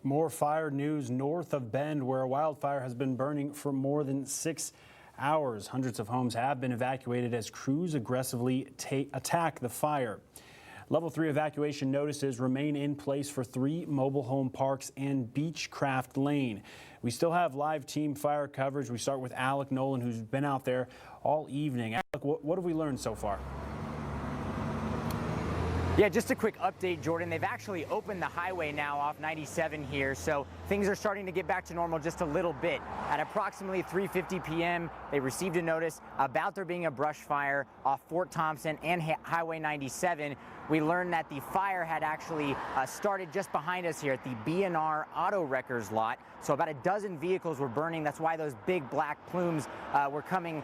More fire news north of Bend, where a wildfire has been burning for more than 6 hours. Hundreds of homes have been evacuated as crews aggressively attack the fire. Level 3 evacuation notices remain in place for 3 mobile home parks and Beechcraft Lane. We still have live team fire coverage. We start with Alec Nolan, who's been out there all evening. Alec, what have we learned so far? Yeah, just a quick update, Jordan. They've actually opened the highway now off 97 here, so things are starting to get back to normal just a little bit. At approximately 3:50 p.m., they received a notice about there being a brush fire off Fort Thompson and Highway 97. We learned that the fire had actually started just behind us here at the B&R Auto Wreckers lot. So about a dozen vehicles were burning. That's why those big black plumes were coming,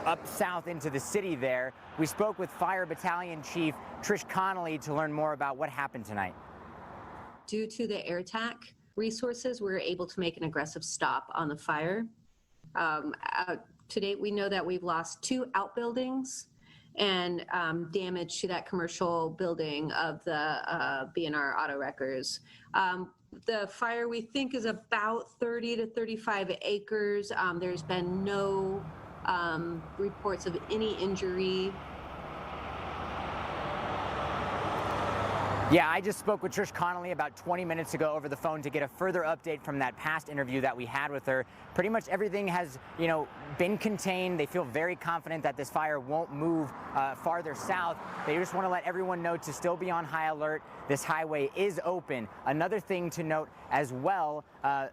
up south into the city there. We spoke with Fire Battalion Chief Trish Connolly to learn more about what happened tonight. Due to the air attack resources, we were able to make an aggressive stop on the fire. To date, we know that we've lost 2 outbuildings and damage to that commercial building of the B&R Auto Wreckers. The fire, we think, is about 30 to 35 acres. There's been no reports of any injury. Yeah, I just spoke with Trish Connolly about 20 minutes ago over the phone to get a further update from that past interview that we had with her. Pretty much everything has, been contained. They feel very confident that this fire won't move farther south. They just want to let everyone know to still be on high alert. This highway is open. Another thing to note as well,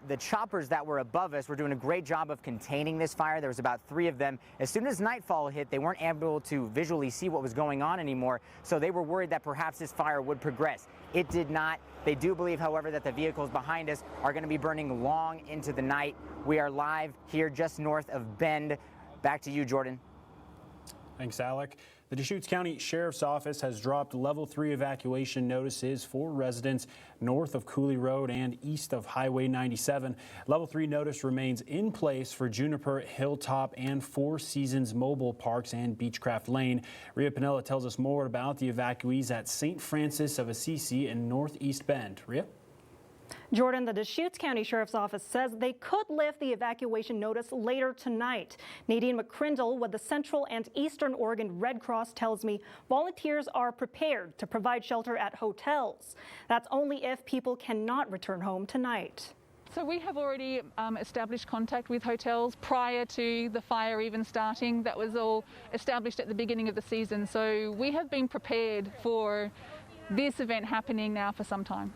the choppers that were above us were doing a great job of containing this fire. There was about 3 of them. As soon as nightfall hit, they weren't able to visually see what was going on anymore, so they were worried that perhaps this fire would progress. It did not. They do believe, however, that the vehicles behind us are going to be burning long into the night. We are live here just north of Bend. Back to you, Jordan. Thanks, Alec. The Deschutes County Sheriff's Office has dropped level 3 evacuation notices for residents north of Cooley Road and east of Highway 97. Level 3 notice remains in place for Juniper, Hilltop, and Four Seasons Mobile Parks and Beechcraft Lane. Rhea Pinella tells us more about the evacuees at St. Francis of Assisi in northeast Bend. Rhea? Jordan, the Deschutes County Sheriff's Office says they could lift the evacuation notice later tonight. Nadine McCrindle with the Central and Eastern Oregon Red Cross tells me volunteers are prepared to provide shelter at hotels. That's only if people cannot return home tonight. So we have already established contact with hotels prior to the fire even starting. That was all established at the beginning of the season. So we have been prepared for this event happening now for some time.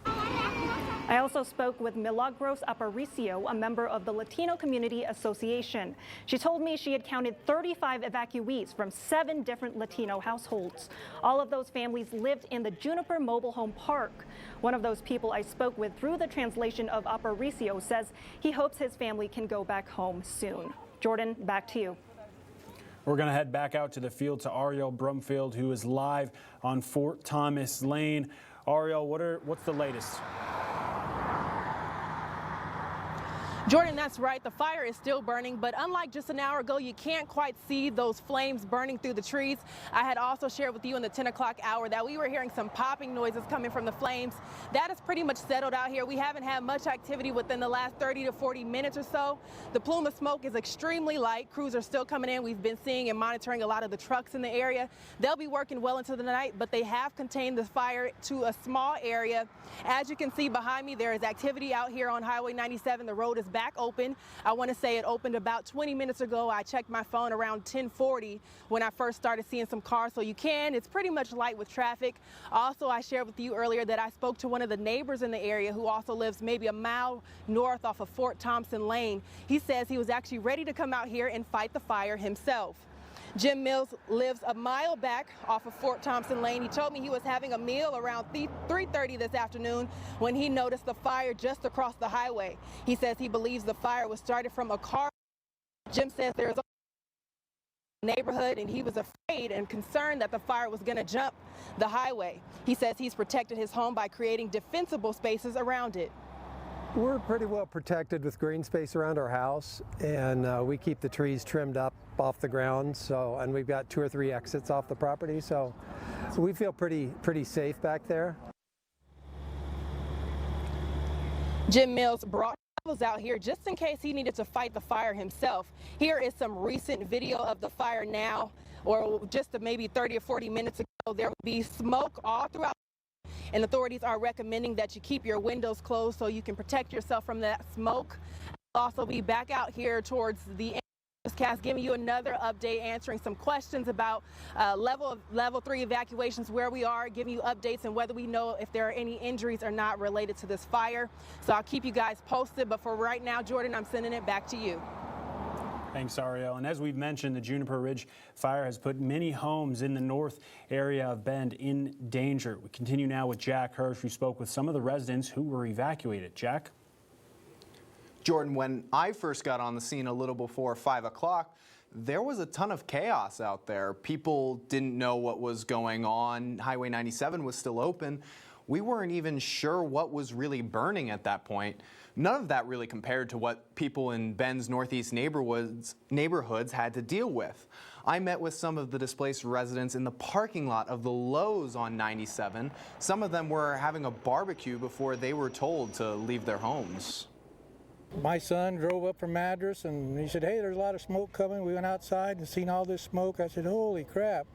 I also spoke with Milagros Aparicio, a member of the Latino Community Association. She told me she had counted 35 evacuees from 7 different Latino households. All of those families lived in the Juniper Mobile Home Park. One of those people I spoke with through the translation of Aparicio says he hopes his family can go back home soon. Jordan, back to you. We're going to head back out to the field to Ariel Brumfield, who is live on Fort Thomas Lane. Ariel, what's the latest? Jordan, that's right. The fire is still burning, but unlike just an hour ago, you can't quite see those flames burning through the trees. I had also shared with you in the 10 o'clock hour that we were hearing some popping noises coming from the flames. That is pretty much settled out here. We haven't had much activity within the last 30 to 40 minutes or so. The plume of smoke is extremely light. Crews are still coming in. We've been seeing and monitoring a lot of the trucks in the area. They'll be working well into the night, but they have contained the fire to a small area. As you can see behind me, there is activity out here on Highway 97. The road is back open. I want to say it opened about 20 minutes ago. I checked my phone around 10:40 when I first started seeing some cars, so it's pretty much light with traffic. Also, I shared with you earlier that I spoke to one of the neighbors in the area who also lives maybe a mile north off of Fort Thompson Lane. He says he was actually ready to come out here and fight the fire himself. Jim Mills lives a mile back off of Fort Thompson Lane. He told me he was having a meal around 3:30 this afternoon when he noticed the fire just across the highway. He says he believes the fire was started from a car. Jim says there's a neighborhood and he was afraid and concerned that the fire was going to jump the highway. He says he's protected his home by creating defensible spaces around it. We're pretty well protected with green space around our house, and we keep the trees trimmed up off the ground. And we've got 2 or 3 exits off the property, so we feel pretty safe back there. Jim Mills brought shovels out here just in case he needed to fight the fire himself. Here is some recent video of the fire now, or just maybe 30 or 40 minutes ago. There would be smoke all throughout, and authorities are recommending that you keep your windows closed so you can protect yourself from that smoke. I'll also be back out here towards the end of this cast, giving you another update, answering some questions about level 3 evacuations, where we are, giving you updates and whether we know if there are any injuries or not related to this fire. So I'll keep you guys posted, but for right now, Jordan, I'm sending it back to you. Thanks, Ariel. And as we've mentioned, the Juniper Ridge Fire has put many homes in the north area of Bend in danger. We continue now with Jack Hirsch, who spoke with some of the residents who were evacuated. Jack? Jordan, when I first got on the scene a little before 5 o'clock, there was a ton of chaos out there. People didn't know what was going on. Highway 97 was still open. We weren't even sure what was really burning at that point. None of that really compared to what people in Bend's northeast neighborhoods had to deal with. I met with some of the displaced residents in the parking lot of the Lowe's on 97. Some of them were having a barbecue before they were told to leave their homes. My son drove up from Madras and he said, hey, there's a lot of smoke coming. We went outside and seen all this smoke. I said, holy crap.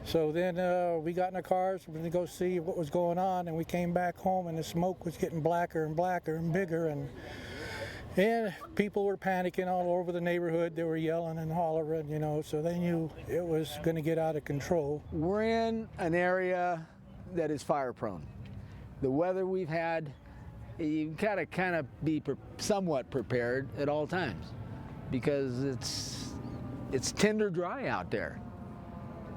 So then we got in our cars to go see what was going on, and we came back home and the smoke was getting blacker and blacker and bigger, and people were panicking all over the neighborhood. They were yelling and hollering, you know, so they knew it was going to get out of control. We're in an area that is fire prone. The weather we've had, you gotta kind of be somewhat prepared at all times, because it's tinder dry out there.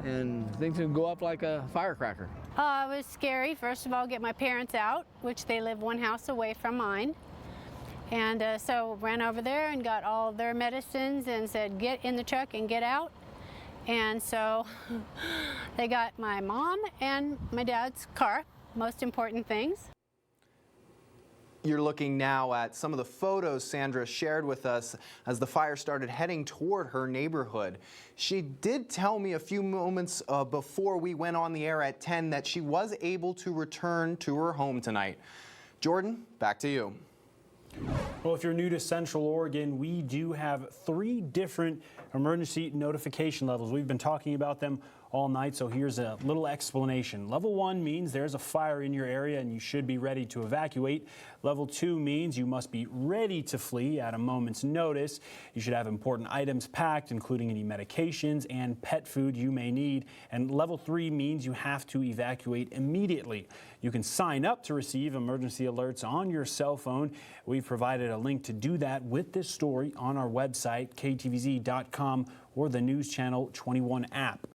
And things can go up like a firecracker. It was scary. First of all, get my parents out, which they live one house away from mine. And so ran over there and got all their medicines and said, get in the truck and get out. And so they got my mom and my dad's car, most important things. You're looking now at some of the photos Sandra shared with us as the fire started heading toward her neighborhood. She did tell me a few moments before we went on the air at 10 that she was able to return to her home tonight. Jordan, back to you. Well, if you're new to Central Oregon, we do have 3 different emergency notification levels. We've been talking about them all night, so here's a little explanation. Level 1 means there's a fire in your area and you should be ready to evacuate. Level 2 means you must be ready to flee at a moment's notice. You should have important items packed, including any medications and pet food you may need. And level 3 means you have to evacuate immediately. You can sign up to receive emergency alerts on your cell phone. We've provided a link to do that with this story on our website, ktvz.com, or the News Channel 21 app.